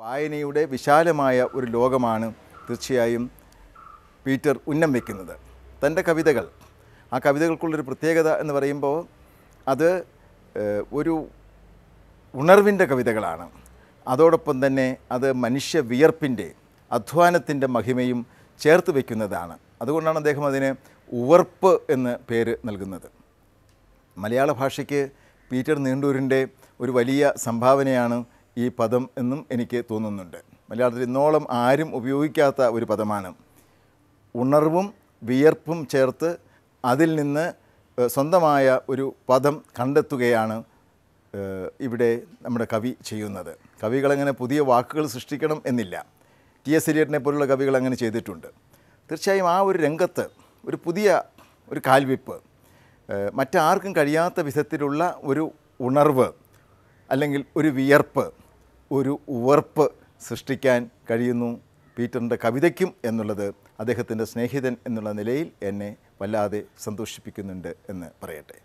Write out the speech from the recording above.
വായനയുടെ വിശാലമായ ഒരു ലോകമാണ് തീർച്ചയായും പീറ്റർ ഉന്നം വയ്ക്കുന്നത്. തൻ്റെ കവിതകൾ, ആ കവിതകൾക്കുള്ളൊരു പ്രത്യേകത എന്ന് പറയുമ്പോൾ അത് ഒരു ഉണർവിൻ്റെ കവിതകളാണ്. അതോടൊപ്പം തന്നെ അത് മനുഷ്യ വിയർപ്പിൻ്റെ, അധ്വാനത്തിൻ്റെ മഹിമയും ചേർത്ത് വയ്ക്കുന്നതാണ്. അതുകൊണ്ടാണ് അദ്ദേഹം അതിന് ഉവർപ്പ് എന്ന് പേര് നൽകുന്നത്. മലയാള ഭാഷയ്ക്ക് പീറ്റർ നീണ്ടൂരിൻ്റെ ഒരു വലിയ സംഭാവനയാണ് ഈ പദം എന്നും എനിക്ക് തോന്നുന്നുണ്ട്. മലയാളത്തിൽ ഇന്നോളം ആരും ഉപയോഗിക്കാത്ത ഒരു പദമാണ്. ഉണർവും വിയർപ്പും ചേർത്ത് അതിൽ നിന്ന് സ്വന്തമായ ഒരു പദം കണ്ടെത്തുകയാണ് ഇവിടെ നമ്മുടെ കവി ചെയ്യുന്നത്. കവികളങ്ങനെ പുതിയ വാക്കുകൾ സൃഷ്ടിക്കണം എന്നില്ല. ടി.എസ്. എലിയട്ടിനെ പോലുള്ള കവികൾ അങ്ങനെ ചെയ്തിട്ടുണ്ട്. തീർച്ചയായും ആ ഒരു രംഗത്ത് ഒരു പുതിയ ഒരു കാൽവെപ്പ്, മറ്റാർക്കും കഴിയാത്ത വിധത്തിലുള്ള ഒരു ഉണർവ് അല്ലെങ്കിൽ ഒരു വിയർപ്പ്, ഒരു ഉവർപ്പ് സൃഷ്ടിക്കാൻ കഴിയുന്നു പീറ്ററിൻ്റെ കവിതയ്ക്കും എന്നുള്ളത് അദ്ദേഹത്തിൻ്റെ സ്നേഹിതൻ എന്നുള്ള നിലയിൽ എന്നെ വല്ലാതെ സന്തോഷിപ്പിക്കുന്നുണ്ട് എന്ന് പറയട്ടെ.